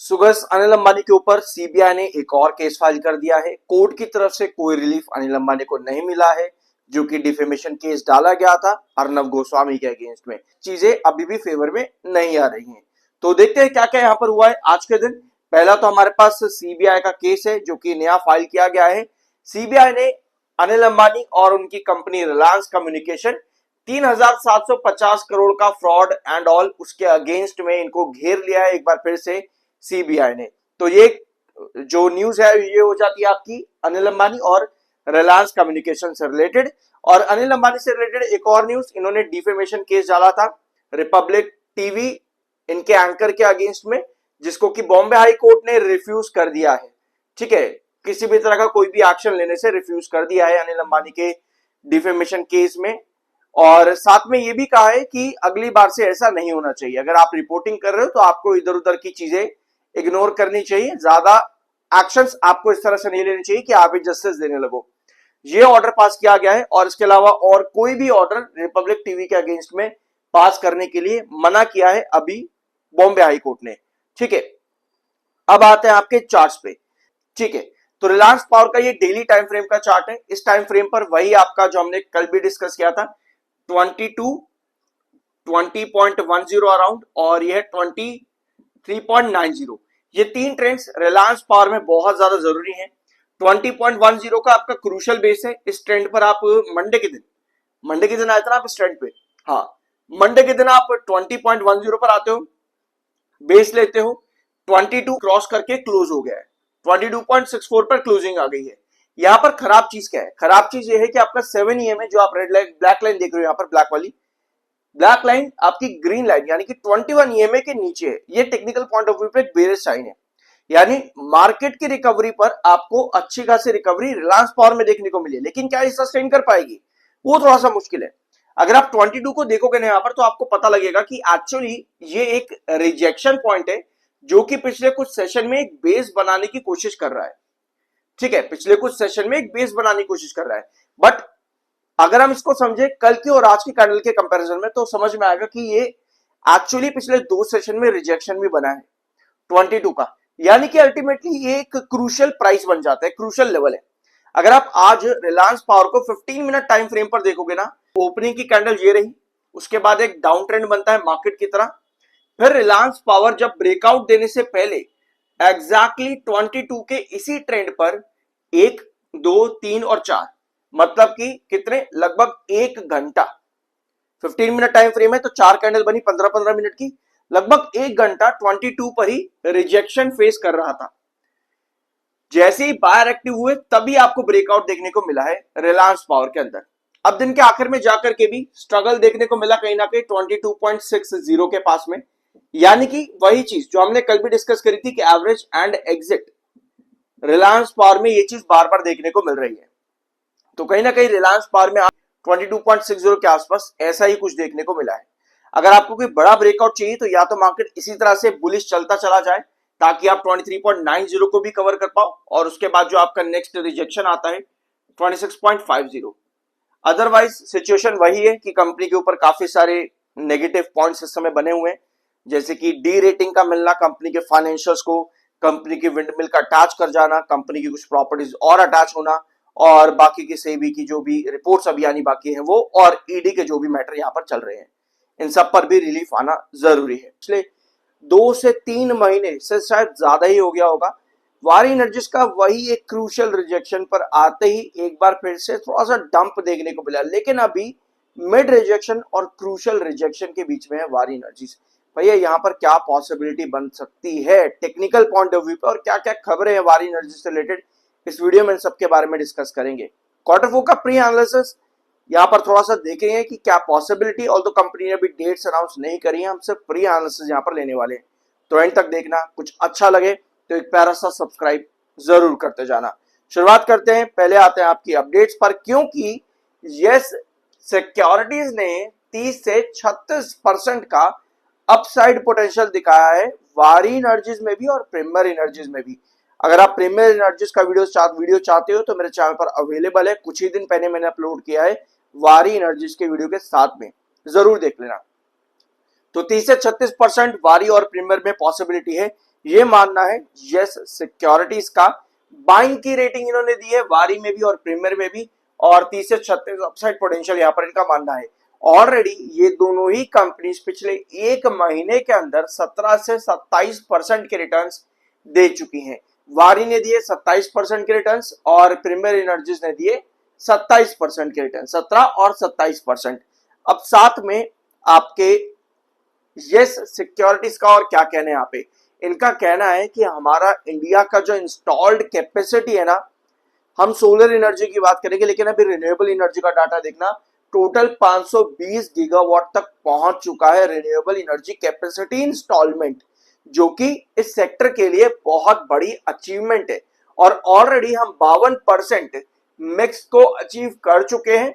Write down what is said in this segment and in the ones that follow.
सुगस अनिल अंबानी के ऊपर सीबीआई ने एक और केस फाइल कर दिया है। कोर्ट की तरफ से कोई रिलीफ अनिल अंबानी को नहीं मिला है, जो कि डिफेमेशन केस डाला गया था अर्नब गोस्वामी के अगेंस्ट में। चीजें अभी भी फेवर में नहीं आ रही हैं। तो देखते हैं क्या क्या यहाँ पर हुआ है आज के दिन। पहला तो हमारे पास सीबीआई का केस है, जो कि नया फाइल किया गया है। सीबीआई ने अनिल अंबानी और उनकी कंपनी रिलायंस कम्युनिकेशन 3,750 करोड़ का फ्रॉड एंड ऑल, उसके अगेंस्ट में इनको घेर लिया है एक बार फिर से सीबीआई ने। तो ये जो न्यूज है ये हो जाती है आपकी अनिल अंबानी और रिलायंस कम्युनिकेशन से रिलेटेड। और अनिल अंबानी से रिलेटेड एक और न्यूज, इन्होंने डिफेमेशन केस डाला था रिपब्लिक टीवी इनके एंकर के अगेंस्ट में, जिसको कि बॉम्बे हाई कोर्ट ने रिफ्यूज कर दिया है। ठीक है, किसी भी तरह का कोई भी एक्शन लेने से रिफ्यूज कर दिया है अनिल अंबानी के डिफेमेशन केस में। और साथ में ये भी कहा है कि अगली बार से ऐसा नहीं होना चाहिए। अगर आप रिपोर्टिंग कर रहे हो तो आपको इधर उधर की चीजें इग्नोर करनी चाहिए, ज्यादा एक्शंस आपको इस तरह से नहीं लेने चाहिए कि आप ही जस्टिस देने लगो। ये ऑर्डर पास किया गया है और इसके अलावा और कोई भी ऑर्डर रिपब्लिक टीवी के अगेंस्ट में पास करने के लिए मना किया है अभी बॉम्बे हाई कोर्ट ने। ठीक है, अब आते हैं आपके चार्ट्स पे। ठीक है, तो रिलायंस पावर का ये डेली टाइम फ्रेम का चार्ट है। इस टाइम फ्रेम पर वही आपका जो हमने कल भी डिस्कस किया था 20.10 अराउंड, और यह 23.90। ये तीन ट्रेंड्स रिलायंस पावर में बहुत ज्यादा जरूरी हैं। 20.10 का आपका क्रूशियल बेस है। इस ट्रेंड पर आप मंडे के दिन आए थे ना आप इस ट्रेंड पे, हाँ मंडे के दिन आप 20.10 पर आते हो, बेस लेते हो, 22 क्रॉस करके क्लोज हो गया है, 22.64 पर क्लोजिंग आ गई है। यहां पर खराब चीज क्या है? खराब चीज ये है कि आपका 7 EMA जो आप रेड लाइन ब्लैक लाइन देख रहे हो यहाँ पर, ब्लैक वाली ब्लैक लाइन आपकी ग्रीन लाइन यानी कि 21 EMA के नीचे है। ये टेक्निकल पॉइंट ऑफ व्यू पे एक बेरिश साइन है, यानी मार्केट की रिकवरी पर आपको अच्छी खासी रिकवरी रिलायंस पावर में देखने को मिली, लेकिन क्या ये सस्टेन कर पाएगी वो थोड़ा सा मुश्किल है। अगर आप 22 को देखोगे ना यहाँ पर तो आपको पता लगेगा कि एक्चुअली ये एक रिजेक्शन पॉइंट है, जो कि पिछले कुछ सेशन में एक बेस बनाने की कोशिश कर रहा है। ठीक है, पिछले कुछ सेशन में एक बेस बनाने की कोशिश कर रहा है, बट अगर हम इसको समझे कल की और आज की कैंडल के कंपैरिजन में तो समझ में आएगा कि ये एक्चुअली पिछले 2 सेशन में रिजेक्शन भी बना है 22 का, यानी कि अल्टीमेटली ये एक क्रूशियल प्राइस बन जाता है, क्रूशियल लेवल है। अगर आप आज रिलायंस पावर को 15 मिनट टाइम फ्रेम पर देखोगे ना, ओपनिंग की कैंडल ये रही, उसके बाद एक डाउन ट्रेंड बनता है मार्केट की तरह, फिर रिलायंस पावर जब ब्रेकआउट देने से पहले एग्जैक्टली 22 के इसी ट्रेंड पर 1, 2, 3 और 4, मतलब कि कितने, लगभग 1 घंटा, 15 मिनट टाइम फ्रेम है तो 4 कैंडल बनी 15-15 मिनट की, लगभग 1 घंटा 22 पर ही रिजेक्शन फेस कर रहा था। जैसे ही बायर एक्टिव हुए तभी आपको ब्रेकआउट देखने को मिला है रिलायंस पावर के अंदर। अब दिन के आखिर में जाकर के भी स्ट्रगल देखने को मिला कहीं ना कहीं 22.60 के पास में, यानी कि वही चीज जो हमने कल भी डिस्कस करी थी कि average and exit Reliance power में ये चीज बार बार देखने को मिल रही है। तो कहीं ना कहीं रिलायंस पावर में 22.60 के आसपास ऐसा ही कुछ देखने को मिला है। अगर आपको कोई बड़ा ब्रेकआउट चाहिए तो या तो मार्केट इसी तरह से बुलिश चलता चला जाए ताकि आप 23.90 को भी कवर कर पाओ, और उसके बाद जो आपका नेक्स्ट रिजेक्शन आता है 26.50। अदरवाइज सिचुएशन वही है कि कंपनी के ऊपर काफी सारे नेगेटिव पॉइंट्स इस समय बने हुए हैं, जैसे कि डी रेटिंग का मिलना कंपनी के फाइनेंशियल्स को, कंपनी की विंडमिल का अटैच कर जाना, कंपनी की कुछ प्रॉपर्टीज और अटैच होना, और बाकी की सेबी की जो भी रिपोर्ट्स अभी आनी बाकी है वो, और ईडी के जो भी मैटर यहाँ पर चल रहे हैं, इन सब पर भी रिलीफ आना जरूरी है। इसलिए 2 से 3 महीने से शायद ज्यादा ही हो गया होगा, वारी एनर्जीज का वही एक क्रूशियल रिजेक्शन पर आते ही एक बार फिर से थोड़ा सा डंप देखने को मिला, लेकिन अभी मिड रिजेक्शन और क्रूशियल रिजेक्शन के बीच में है वारी एनर्जीज। भैया यहाँ पर क्या पॉसिबिलिटी बन सकती है टेक्निकल पॉइंट ऑफ व्यू पे, और क्या क्या खबरें हैं वारी एनर्जी से रिलेटेड, इस वीडियो में सबके बारे में डिस्कस करेंगे। क्वार्टर 4 का प्री एनालिसिस यहाँ पर थोड़ा सा देखेंगे कि क्या पॉसिबिलिटी, और तो कंपनी ने अभी डेट्स अनाउंस नहीं करी है, हम सिर्फ प्री एनालिसिस यहाँ पर लेने वाले हैं। तो एंड तक देखना, कुछ अच्छा लगे तो एक प्यारा सा सब्सक्राइब जरूर करते जाना। शुरुआत करते हैं, पहले आते हैं आपकी अपडेट्स पर, क्योंकि यस सिक्योरिटीज ने 30 से 36% का अपसाइड पोटेंशियल दिखाया है वारी एनर्जीज में भी और प्रीमियर एनर्जीज में भी। अगर आप प्रीमियर एनर्जीज का वीडियो चाहते हो तो मेरे चैनल पर अवेलेबल है, कुछ ही दिन पहले मैंने अपलोड किया है वारी एनर्जीज के वीडियो के साथ में, जरूर देख लेना। तो 30 से 36% वारी और प्रीमियर में पॉसिबिलिटी है, ये मानना है यस सिक्योरिटीज का। बाइंग की रेटिंग इन्होंने दी है वारी में भी और प्रीमियर में भी, और 30 से 36 अपसाइड पोटेंशियल यहाँ पर इनका मानना है। ऑलरेडी ये दोनों ही कंपनीज पिछले एक महीने के अंदर 17 से 27% के रिटर्न्स दे चुकी हैं। वारी ने दिए 27% के रिटर्न्स और प्रीमियर एनर्जीज ने दिए 27% के रिटर्न, 17 और 27%। अब साथ में आपके यस सिक्योरिटीज का और क्या कहना है यहाँ पे, इनका कहना है कि हमारा इंडिया का जो इंस्टॉल्ड कैपेसिटी है ना, हम सोलर एनर्जी की बात करेंगे लेकिन अभी रिन्यूएबल एनर्जी का डाटा देखना, टोटल 520 गीगावाट तक पहुंच चुका है रिन्यूएबल एनर्जी कैपेसिटी इंस्टॉलमेंट, जो कि इस सेक्टर के लिए बहुत बड़ी अचीवमेंट है। और ऑलरेडी हम 52% मिक्स को अचीव कर चुके हैं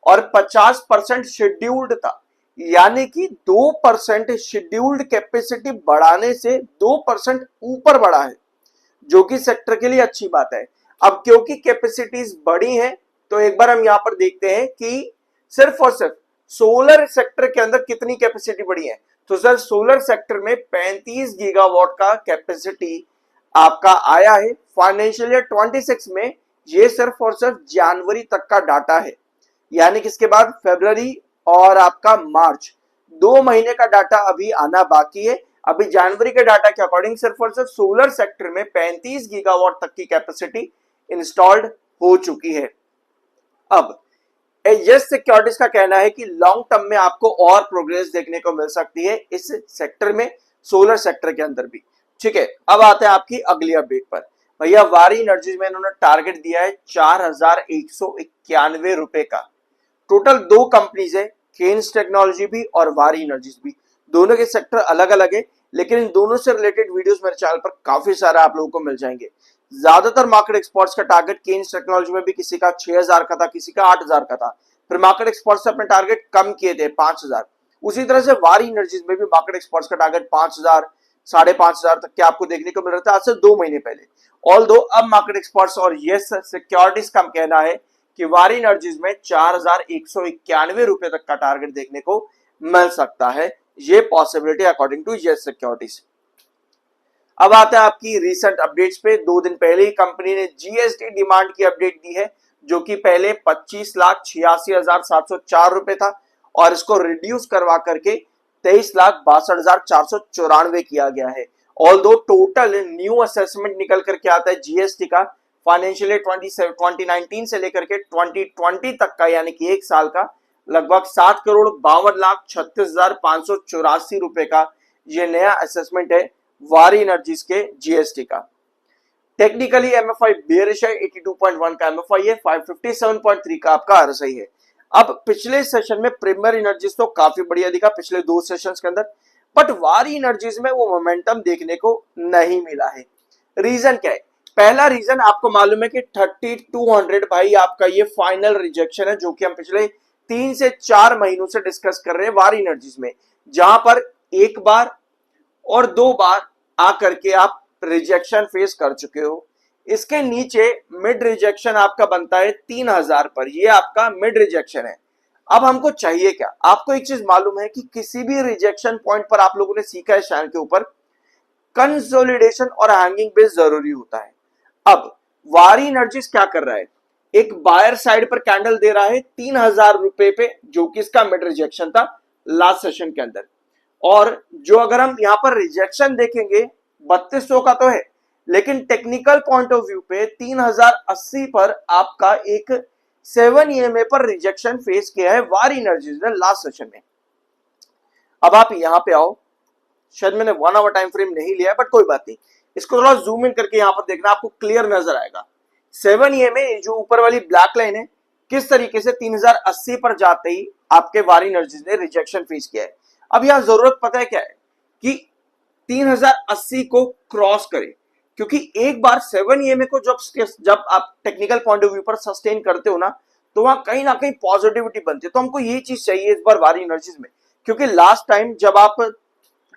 और 50% शेड्यूल्ड था, यानी कि 2% शेड्यूल्ड कैपेसिटी बढ़ाने से 2% ऊपर बढ़ा है, जो कि सेक्टर के लिए अच्छी बात है। अब क्योंकि कैपेसिटीज बढ़ी हैं तो एक बार हम यहां पर देखते हैं कि सिर्फ और सिर्फ सोलर सेक्टर के अंदर कितनी कैपेसिटी बढ़ी है। तो सर सोलर सेक्टर में 35 गीगावाट का कैपेसिटी आपका आया है फाइनेंशियल ईयर 26 में। ये सिर्फ और सिर्फ जनवरी तक का डाटा है, यानी कि इसके बाद फरवरी और आपका मार्च 2 महीने का डाटा अभी आना बाकी है। अभी जनवरी के डाटा के अकॉर्डिंग सिर्फ और सिर्फ सोलर सेक्टर में 35 गीगावाट तक की कैपेसिटी इंस्टॉल्ड हो चुकी है। अब यस सिक्योरिटीज का कहना है कि लॉन्ग टर्म में आपको और प्रोग्रेस देखने को मिल सकती है इस सेक्टर में, सोलर सेक्टर के अंदर भी। ठीक है, अब आते हैं आपकी अगली अपडेट पर। भैया वारी एनर्जीज में इन्होंने टारगेट दिया है 4191 रुपए का। टोटल 2 कंपनीज है, केन्स टेक्नोलॉजी भी और वारी एनर्जीज भी। दोनों के सेक्टर अलग अलग है, लेकिन इन दोनों से रिलेटेड वीडियोस मेरे चैनल पर काफी सारे आप लोगों को मिल जाएंगे। ज्यादातर मार्केट एक्सपर्ट्स का टारगेट केन्स टेक्नोलॉजी में भी किसी का 6000 का था, किसी का 8000 का था। फिर मार्केट एक्सपर्ट्स अपने टारगेट कम किए थे 5000। उसी तरह से वारी एनर्जीज में भी मार्केट एक्सपर्ट्स का टारगेट 5000 5500 तक के आपको देखने को मिल रहा था आज से 2 महीने पहले। ऑल्दो अब मार्केट एक्सपर्ट्स और यस सिक्योरिटीज का कहना है कि वारी एनर्जीज में 4191 रुपए तक का टारगेट देखने को मिल सकता है। ये possibility according to Yes Securities. अब आता है आपकी रीसेंट अपडेट्स पे। 2 दिन पहले ही कंपनी ने जीएसटी डिमांड की अपडेट दी है, जो कि पहले 25,86,704 रुपए था और इसको रिड्यूस करवा करके 23,62,494 किया गया है। ऑल्दो टोटल न्यू असेसमेंट निकल करके आता है जीएसटी का फाइनेंशियल 2019 से लेकर के 2020 तक का, यानी कि 1 साल का लगभग 7,52,36,584 रुपए का ये नया असेसमेंट है वारी एनर्जीज के जीएसटी का। टेक्निकली एमएफआई बेयरिश है, 82.1 का एमएफआई है, 557.3 का आपका आरएसआई है। अब पिछले सेशन में प्रीमियर एनर्जीज तो काफी बढ़िया दिखा पिछले 2 सेशंस के अंदर, बट वारी एनर्जीज में वो मोमेंटम देखने को नहीं मिला है। रीजन क्या है? पहला रीजन आपको मालूम है कि 3200 भाई आपका ये फाइनल रिजेक्शन है, जो कि हम पिछले 3 से 4 महीनों से डिस्कस कर रहे हैं वारी एनर्जीज में, जहां पर 1 बार और 2 बार आकर के आप रिजेक्शन फेस कर चुके हो। इसके नीचे मिड रिजेक्शन आपका बनता है 3000 पर, ये आपका मिड रिजेक्शन है। अब हमको चाहिए क्या? आपको एक चीज मालूम है कि किसी भी रिजेक्शन पॉइंट पर आप लोगों ने सीखा है चैनल के ऊपर, कंसोलिडेशन और हैंगिंग बेस जरूरी होता है। अब वारी एनर्जीज क्या कर रहा है? एक बायर साइड पर कैंडल दे रहा है 3000 रुपए पे, जो कि इसका मिड रिजेक्शन था लास्ट सेशन के अंदर। और जो अगर हम यहां पर रिजेक्शन देखेंगे 3200 का तो है, लेकिन टेक्निकल पॉइंट ऑफ व्यू पे 3080 पर आपका एक 7 EMA पर रिजेक्शन फेस किया है वारी एनर्जीज ने लास्ट सेशन में। अब आप यहां पे आओ, शायद मैंने 1 आवर टाइम फ्रेम नहीं लिया, बट कोई बात नहीं, इसको थोड़ा जूम इन करके यहां पर देखना, आपको क्लियर नजर आएगा। 7 EMA जो ऊपर वाली ब्लैक लाइन है, किस तरीके से 3080 पर जाते ही आपके वारी एनर्जीज ने रिजेक्शन फेस किया है। अब यहां जरूरत पता है क्या है कि 3080 को क्रॉस करे, क्योंकि एक बार 7 EMA को जब आप टेक्निकल पॉइंट ऑफ व्यू पर सस्टेन करते हो ना, तो वहां कहीं ना कहीं पॉजिटिविटी बनती है। तो हमको ये चीज चाहिए इस बार वारी एनर्जीज में, क्योंकि लास्ट टाइम जब आप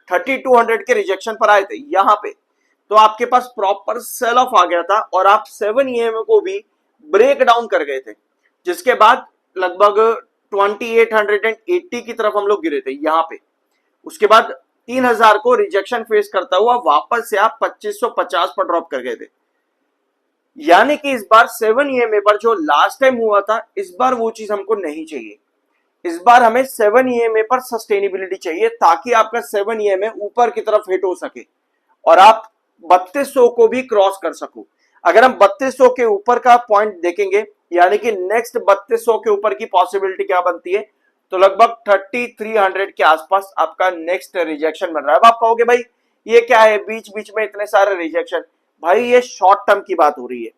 3200 के रिजेक्शन पर आए थे यहां पे, तो आपके पास प्रॉपर सेल ऑफ आ गया था और आप 7 EMA को भी ब्रेक डाउन कर गए थे, जिसके बाद लगभग 2880 की तरफ हम लोग गिरे थे यहां पे। उसके बाद 3000 को रिजेक्शन फेस करता हुआ वापस से आप 2550 पर ड्रॉप कर गए थे। यानी कि इस बार 7 EMA पर जो लास्ट टाइम हुआ था, इस बार वो चीज हमको नहीं चाहिए। इस बार हमें 7 EMA पर सस्टेनेबिलिटी चाहिए ताकि आपका 7 EMA ऊपर की तरफ हिट हो सके और आप 3200 को भी क्रॉस कर सको। अगर हम 3200 के ऊपर का पॉइंट देखेंगे, यानी कि नेक्स्ट 3200 के ऊपर की पॉसिबिलिटी क्या बनती है, तो लगभग 3300 के आसपास आपका नेक्स्ट रिजेक्शन बन रहा है। अब आप कहोगे भाई ये क्या है, बीच बीच में इतने सारे रिजेक्शन। भाई ये शॉर्ट टर्म की बात हो रही है।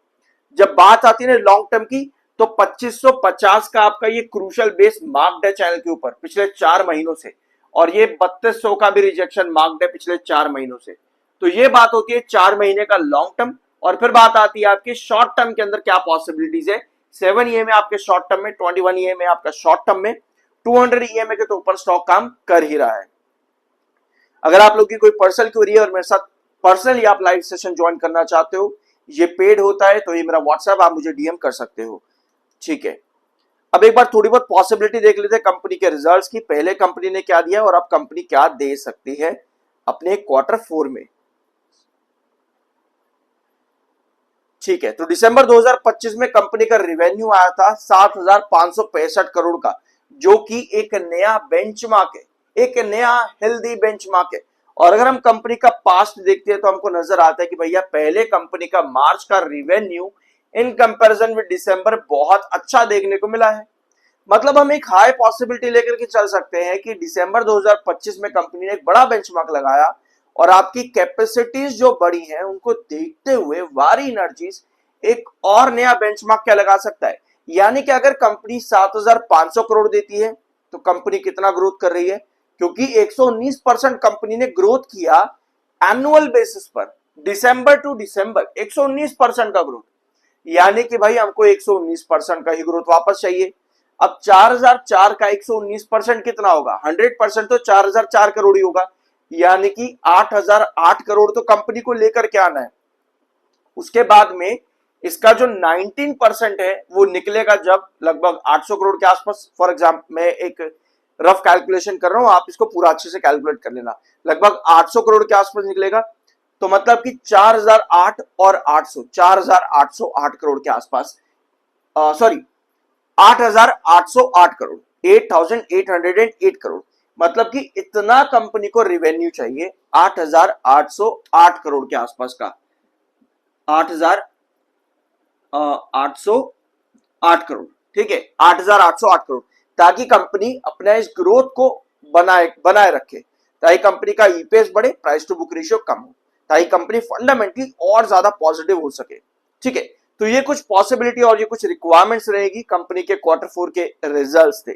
जब बात आती है लॉन्ग टर्म की, तो 2550 का आपका ये क्रूशल बेस मार्क्ड है चैनल के ऊपर पिछले 4 महीनों से, और ये 3200 का भी रिजेक्शन मार्क्ड है पिछले 4 महीनों से। तो ये बात होती है 4 महीने का लॉन्ग टर्म, और फिर बात आती है आपके शॉर्ट टर्म के अंदर क्या पॉसिबिलिटीज है। 7 EMA आपके शॉर्ट टर्म में, 21 EMA आपका शॉर्ट टर्म में, 200 EMA के तो ऊपर स्टॉक काम कर ही रहा है। अगर आप लोग की कोई पर्सनल क्वेरी है और मेरे साथ पर्सनली आप लाइव सेशन ज्वाइन करना चाहते हो, ये पेड होता है, तो ये मेरा व्हाट्सएप, आप मुझे डीएम कर सकते हो। ठीक है, अब एक बार थोड़ी बहुत पॉसिबिलिटी देख लेते हैं कंपनी के रिजल्ट्स की। पहले कंपनी ने क्या दिया और अब कंपनी क्या दे सकती है अपने Q4 में। ठीक है, तो दिसंबर 2025 में कंपनी का रिवेन्यू आया था 7565 करोड़ का, जो कि एक नया बेंचमार्क है, एक नया हेल्दी बेंचमार्क है। और अगर हम कंपनी का पास्ट देखते हैं तो हमको नजर आता है कि भैया पहले कंपनी का मार्च का रिवेन्यू इन कंपैरिजन विद दिसंबर बहुत अच्छा देखने को मिला है। मतलब हम एक हाई पॉसिबिलिटी लेकर के चल सकते हैं कि दिसंबर 2025 में कंपनी ने एक बड़ा बेंचमार्क लगाया, और आपकी कैपेसिटीज जो बड़ी हैं उनको देखते हुए वारी एनर्जीज एक और नया बेंचमार्क क्या लगा सकता है। यानी कि अगर कंपनी 7500 करोड़ देती है तो कंपनी कितना ग्रोथ कर रही है, क्योंकि 119% कंपनी ने ग्रोथ किया एनुअल बेसिस पर, दिसंबर टू दिसंबर 119% का ग्रोथ। यानी कि भाई हमको 119% का ही ग्रोथ वापस चाहिए। अब 4004 का 119% कितना होगा, 100% तो 4004 करोड़ ही होगा। यानी कि 8008 करोड़ तो कंपनी को लेकर के आना है। उसके बाद में इसका जो 19% है वो निकलेगा जब लगभग 800 करोड़ के आसपास। फॉर एग्जाम्पल मैं एक रफ कैलकुलेशन कर रहा हूं, आप इसको पूरा अच्छे से कैलकुलेट कर लेना। लगभग 800 करोड़ के आसपास निकलेगा, तो मतलब कि 4008 और 800, 4808 करोड़ के आसपास, सॉरी 8808 करोड़, 8808 करोड़, मतलब कि इतना कंपनी को रेवेन्यू चाहिए 8808 करोड़ के आसपास का, 8808 करोड़। ठीक है, 8808 करोड़, ताकि कंपनी अपना इस ग्रोथ को बनाए रखे, ताकि कंपनी का ईपीएस बढ़े, प्राइस टू बुक रेशियो कम हो, ताकि कंपनी फंडामेंटली और ज्यादा पॉजिटिव हो सके। ठीक है, तो ये कुछ पॉसिबिलिटी और ये कुछ रिक्वायरमेंट्स रहेगी कंपनी के Q4 के रिजल्ट्स थे।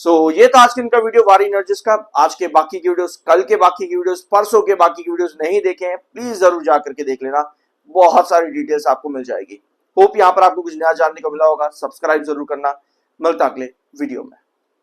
सो ये था आज के इनका वीडियो वारी एनर्जीज का। आज के बाकी की वीडियोस, कल के बाकी की वीडियोस, परसों के बाकी की वीडियोस नहीं देखे हैं, प्लीज जरूर जाकर के देख लेना, बहुत सारी डिटेल्स आपको मिल जाएगी। होप यहाँ पर आपको कुछ नया जानने को मिला होगा। सब्सक्राइब जरूर करना, मिलता अगले वीडियो में।